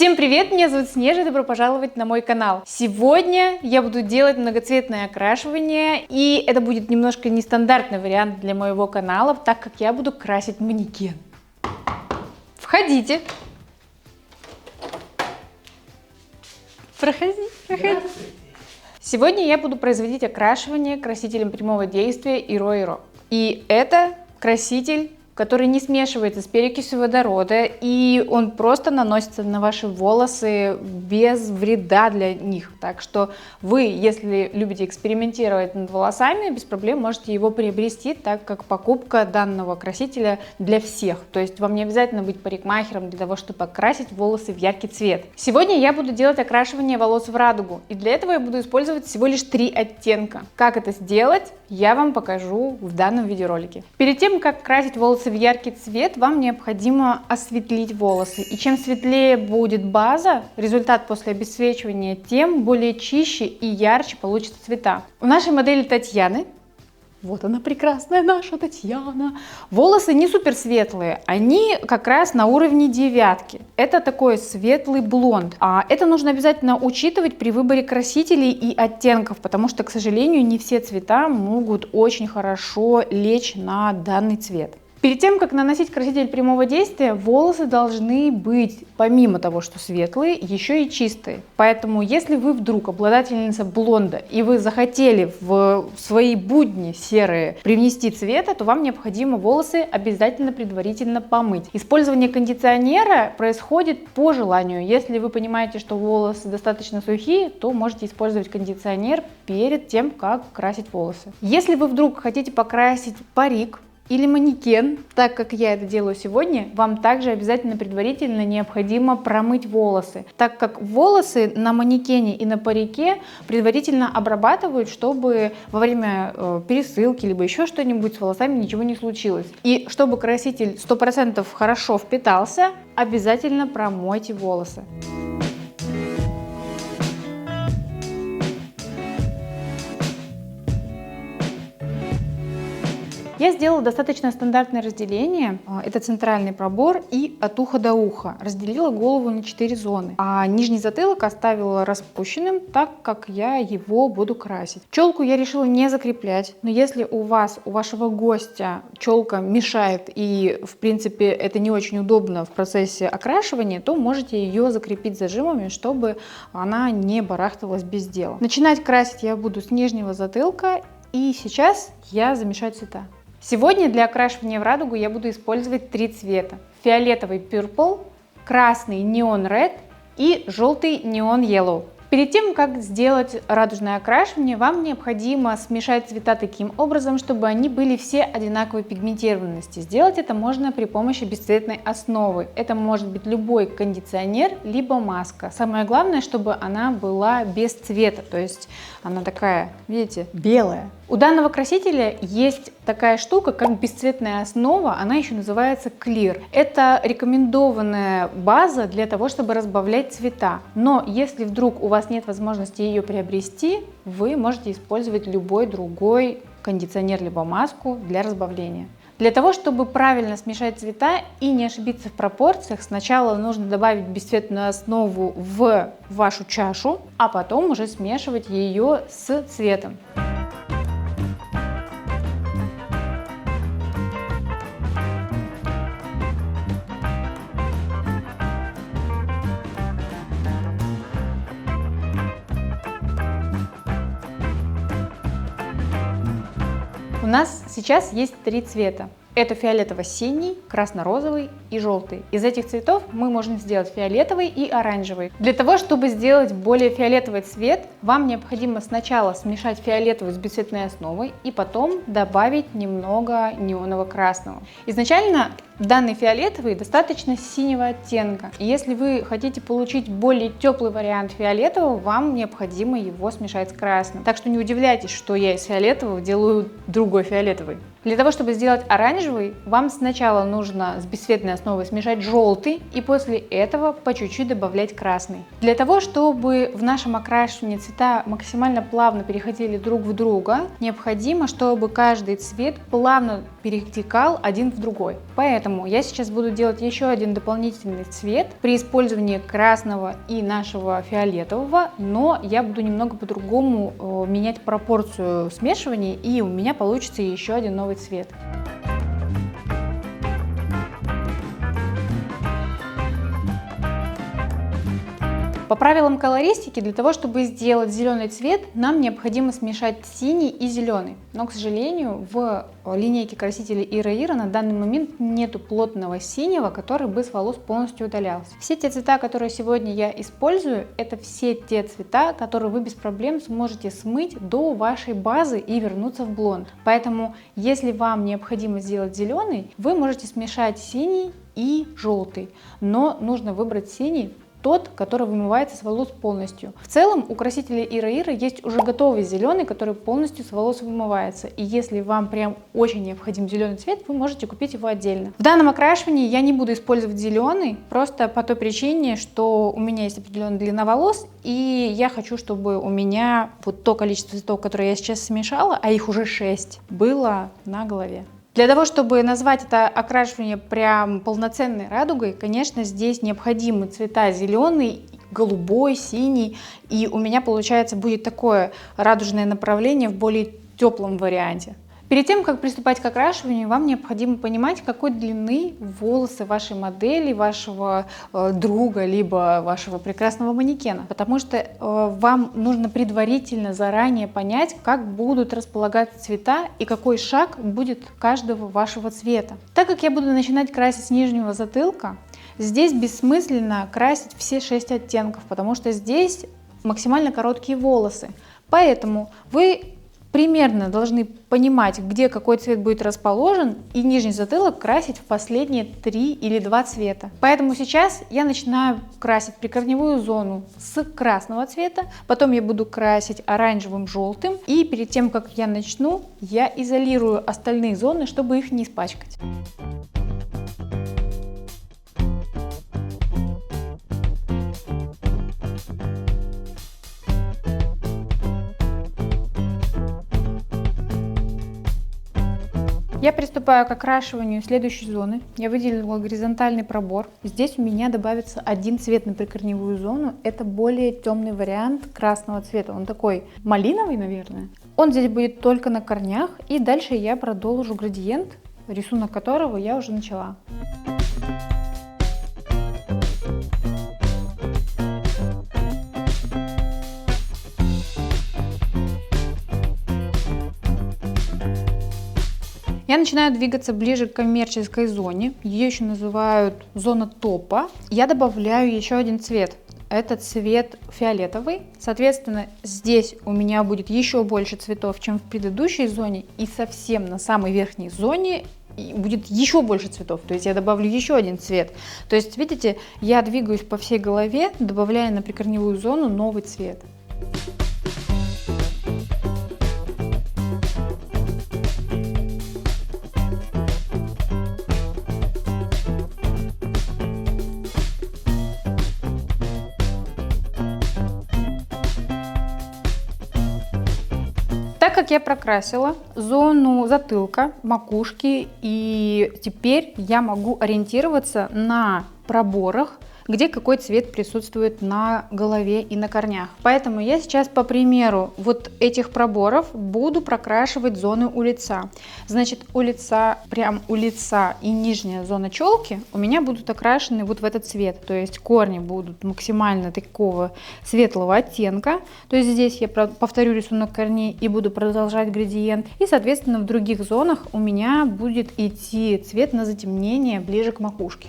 Всем привет, меня зовут Снежа, добро пожаловать на мой канал. Сегодня я буду делать многоцветное окрашивание, и это будет немножко нестандартный вариант для моего канала, так как я буду красить манекен. Входите. Проходи. Сегодня я буду производить окрашивание красителем прямого действия Iro Iro. И это краситель, который не смешивается с перекисью водорода, и он просто наносится на ваши волосы без вреда для них. Так что вы, если любите экспериментировать над волосами, без проблем можете его приобрести, так как покупка данного красителя для всех. То есть вам не обязательно быть парикмахером для того, чтобы окрасить волосы в яркий цвет. Сегодня я буду делать окрашивание волос в радугу, и для этого я буду использовать всего лишь 3 оттенка. Как это сделать, я вам покажу в данном видеоролике. Перед тем, как красить волосы в яркий цвет, вам необходимо осветлить волосы. И чем светлее будет база, результат после обесцвечивания, тем более чище и ярче получатся цвета. У нашей модели Татьяны, вот она прекрасная наша Татьяна, волосы не супер светлые, они как раз на уровне девятки. Это такой светлый блонд. А это нужно обязательно учитывать при выборе красителей и оттенков, потому что, к сожалению, не все цвета могут очень хорошо лечь на данный цвет. Перед тем, как наносить краситель прямого действия, волосы должны быть, помимо того, что светлые, еще и чистые. Поэтому, если вы вдруг обладательница блонда, и вы захотели в свои будни серые привнести цвета, то вам необходимо волосы обязательно предварительно помыть. Использование кондиционера происходит по желанию. Если вы понимаете, что волосы достаточно сухие, то можете использовать кондиционер перед тем, как красить волосы. Если вы вдруг хотите покрасить парик, или манекен, так как я это делаю сегодня, вам также обязательно предварительно необходимо промыть волосы, так как волосы на манекене и на парике предварительно обрабатывают, чтобы во время пересылки либо еще что-нибудь с волосами ничего не случилось. И чтобы краситель 100% хорошо впитался, обязательно промойте волосы. Я сделала достаточно стандартное разделение, это центральный пробор и от уха до уха. Разделила голову на 4 зоны, а нижний затылок оставила распущенным, так как я его буду красить. Челку я решила не закреплять, но если у вашего гостя челка мешает и в принципе это не очень удобно в процессе окрашивания, то можете ее закрепить зажимами, чтобы она не барахталась без дела. Начинать красить я буду с нижнего затылка, и сейчас я замешаю цвета. Сегодня для окрашивания в радугу я буду использовать 3 цвета. Фиолетовый Purple, красный Neon Red и желтый Neon Yellow. Перед тем, как сделать радужное окрашивание, вам необходимо смешать цвета таким образом, чтобы они были все одинаковой пигментированности. Сделать это можно при помощи бесцветной основы. Это может быть любой кондиционер, либо маска. Самое главное, чтобы она была без цвета, то есть она такая, видите, белая. У данного красителя есть такая штука, как бесцветная основа, она еще называется Clear. Это рекомендованная база для того, чтобы разбавлять цвета. Но если вдруг у вас нет возможности ее приобрести, вы можете использовать любой другой кондиционер либо маску для разбавления. Для того, чтобы правильно смешать цвета и не ошибиться в пропорциях, сначала нужно добавить бесцветную основу в вашу чашу, а потом уже смешивать ее с цветом. У нас сейчас есть 3 цвета. Это фиолетово-синий, красно-розовый и желтый. Из этих цветов мы можем сделать фиолетовый и оранжевый. Для того, чтобы сделать более фиолетовый цвет, вам необходимо сначала смешать фиолетовый с бесцветной основой и потом добавить немного неонового красного. Изначально данный фиолетовый достаточно синего оттенка. И если вы хотите получить более теплый вариант фиолетового, вам необходимо его смешать с красным. Так что не удивляйтесь, что я из фиолетового делаю другой фиолетовый. Для того, чтобы сделать оранжевый, вам сначала нужно с бесцветной основой смешать желтый и после этого по чуть-чуть добавлять красный. Для того, чтобы в нашем окрашивании цвета максимально плавно переходили друг в друга, необходимо, чтобы каждый цвет плавно перетекал один в другой. Поэтому Поэтому я сейчас буду делать еще один дополнительный цвет при использовании красного и нашего фиолетового, но я буду немного по-другому менять пропорцию смешивания, и у меня получится еще один новый цвет. По правилам колористики, для того, чтобы сделать зеленый цвет, нам необходимо смешать синий и зеленый. Но, к сожалению, в линейке красителей Ира Ира на данный момент нету плотного синего, который бы с волос полностью удалялся. Все те цвета, которые сегодня я использую, это все те цвета, которые вы без проблем сможете смыть до вашей базы и вернуться в блонд. Поэтому, если вам необходимо сделать зеленый, вы можете смешать синий и желтый, но нужно выбрать синий, тот, который вымывается с волос полностью. В целом у красителя Ира Ира есть уже готовый зеленый, который полностью с волос вымывается. И если вам прям очень необходим зеленый цвет, вы можете купить его отдельно. В данном окрашивании я не буду использовать зеленый, просто по той причине, что у меня есть определенная длина волос, и я хочу, чтобы у меня вот то количество цветов, которое я сейчас смешала, а их уже 6, было на голове. Для того, чтобы назвать это окрашивание прям полноценной радугой, конечно, здесь необходимы цвета зеленый, голубой, синий, и у меня, получается, будет такое радужное направление в более теплом варианте. Перед тем, как приступать к окрашиванию, вам необходимо понимать, какой длины волосы вашей модели, вашего друга, либо вашего прекрасного манекена. Потому что вам нужно предварительно, заранее понять, как будут располагаться цвета и какой шаг будет каждого вашего цвета. Так как я буду начинать красить с нижнего затылка, здесь бессмысленно красить все 6 оттенков, потому что здесь максимально короткие волосы. Поэтому вы примерно должны понимать, где какой цвет будет расположен, и нижний затылок красить в последние 3 или 2 цвета. Поэтому сейчас я начинаю красить прикорневую зону с красного цвета, потом я буду красить оранжевым, желтым, и перед тем, как я начну, я изолирую остальные зоны, чтобы их не испачкать. Я приступаю к окрашиванию следующей зоны. Я выделила горизонтальный пробор. Здесь у меня добавится один цвет на прикорневую зону. Это более темный вариант красного цвета. Он такой малиновый, наверное. Он здесь будет только на корнях. И дальше я продолжу градиент, рисунок которого я уже начала. Я начинаю двигаться ближе к коммерческой зоне, ее еще называют зона топа. Я добавляю еще один цвет, это цвет фиолетовый. Соответственно, здесь у меня будет еще больше цветов, чем в предыдущей зоне, и совсем на самой верхней зоне будет еще больше цветов, то есть я добавлю еще один цвет. То есть, видите, я двигаюсь по всей голове, добавляя на прикорневую зону новый цвет. Так как я прокрасила зону затылка, макушки, и теперь я могу ориентироваться на проборах, где какой цвет присутствует на голове и на корнях. Поэтому я сейчас по примеру вот этих проборов буду прокрашивать зоны у лица. Значит, у лица, прям у лица и нижняя зона челки у меня будут окрашены вот в этот цвет. То есть корни будут максимально такого светлого оттенка. То есть здесь я повторю рисунок корней и буду продолжать градиент. И, соответственно, в других зонах у меня будет идти цвет на затемнение ближе к макушке.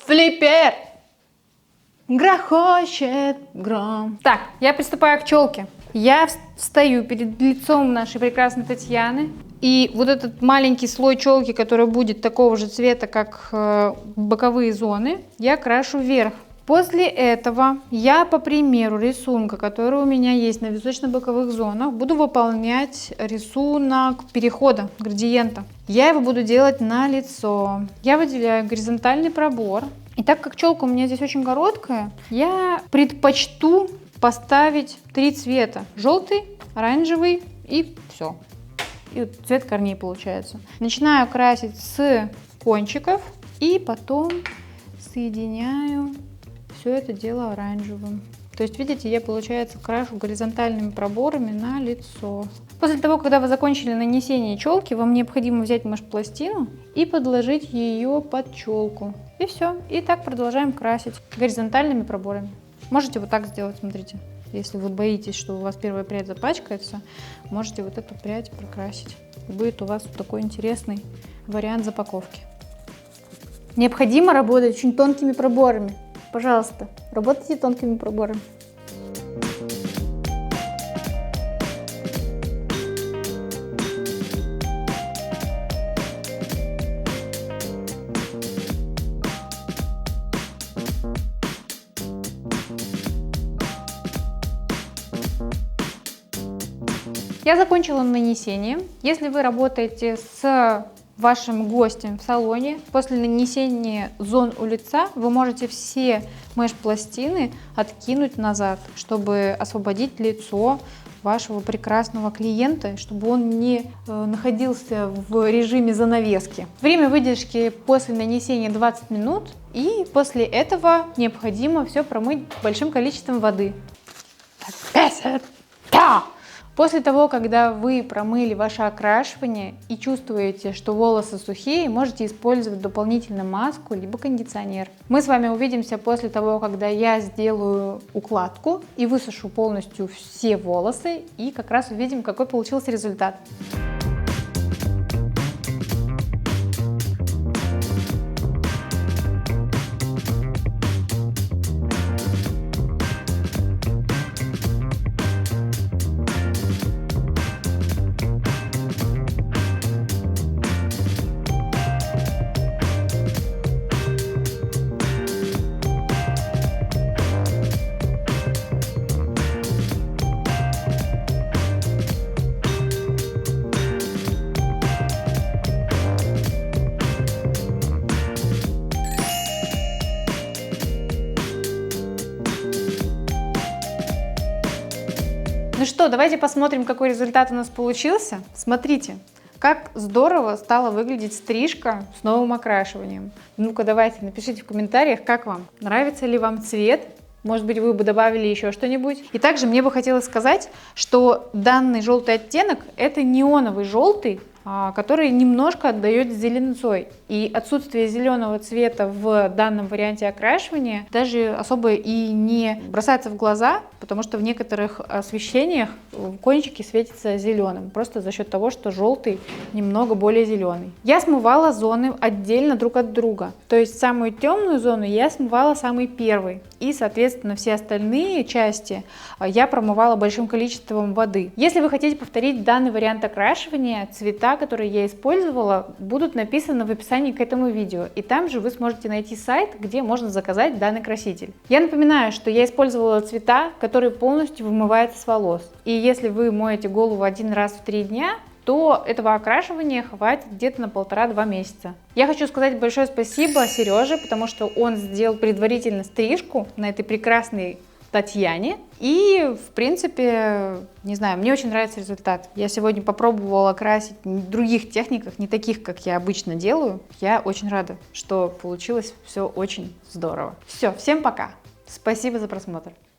Флиппер! Грохочет гром. Так, я приступаю к челке. Я встаю перед лицом нашей прекрасной Татьяны. И вот этот маленький слой челки, который будет такого же цвета, как боковые зоны, я крашу вверх. После этого я, по примеру рисунка, который у меня есть на височно-боковых зонах, буду выполнять рисунок перехода, градиента. Я его буду делать на лицо. Я выделяю горизонтальный пробор. И так как челка у меня здесь очень короткая, я предпочту поставить 3 цвета. Желтый, оранжевый и все. И цвет корней получается. Начинаю красить с кончиков и потом соединяю все это дело оранжевым. То есть, видите, я, получается, крашу горизонтальными проборами на лицо. После того, когда вы закончили нанесение челки, вам необходимо взять меш-пластину и подложить ее под челку. И все. И так продолжаем красить горизонтальными проборами. Можете вот так сделать, смотрите. Если вы боитесь, что у вас первая прядь запачкается, можете вот эту прядь прокрасить. И будет у вас вот такой интересный вариант запаковки. Необходимо работать очень тонкими проборами. Пожалуйста, работайте тонкими проборами. Я закончила нанесение. Если вы работаете с вашим гостем в салоне, после нанесения зон у лица вы можете все меш-пластины откинуть назад, чтобы освободить лицо вашего прекрасного клиента, чтобы он не находился в режиме занавески. Время выдержки после нанесения 20 минут, и после этого необходимо все промыть большим количеством воды. После того, когда вы промыли ваше окрашивание и чувствуете, что волосы сухие, можете использовать дополнительно маску либо кондиционер. Мы с вами увидимся после того, когда я сделаю укладку и высушу полностью все волосы, и как раз увидим, какой получился результат. Ну что, давайте посмотрим, какой результат у нас получился. Смотрите, как здорово стала выглядеть стрижка с новым окрашиванием. Ну-ка, давайте, напишите в комментариях, как вам. Нравится ли вам цвет? Может быть, вы бы добавили еще что-нибудь. И также мне бы хотелось сказать, что данный желтый оттенок – это неоновый желтый, который немножко отдает зеленцой. И отсутствие зеленого цвета в данном варианте окрашивания даже особо и не бросается в глаза, потому что в некоторых освещениях кончики светятся зеленым, просто за счет того, что желтый немного более зеленый. Я смывала зоны отдельно друг от друга, то есть самую темную зону я смывала самой первой, и, соответственно, все остальные части я промывала большим количеством воды. Если вы хотите повторить данный вариант окрашивания, цвета, которые я использовала, будут написаны в описании к этому видео, и там же вы сможете найти сайт, где можно заказать данный краситель. Я напоминаю, что я использовала цвета, которые полностью вымываются с волос, и если вы моете голову один раз в 3 дня, то этого окрашивания хватит где-то на 1,5-2 месяца. Я хочу сказать большое спасибо Сереже, потому что он сделал предварительно стрижку на этой прекрасной Татьяне. И, в принципе, не знаю, мне очень нравится результат. Я сегодня попробовала красить в других техниках, не таких, как я обычно делаю. Я очень рада, что получилось все очень здорово. Все, всем пока. Спасибо за просмотр.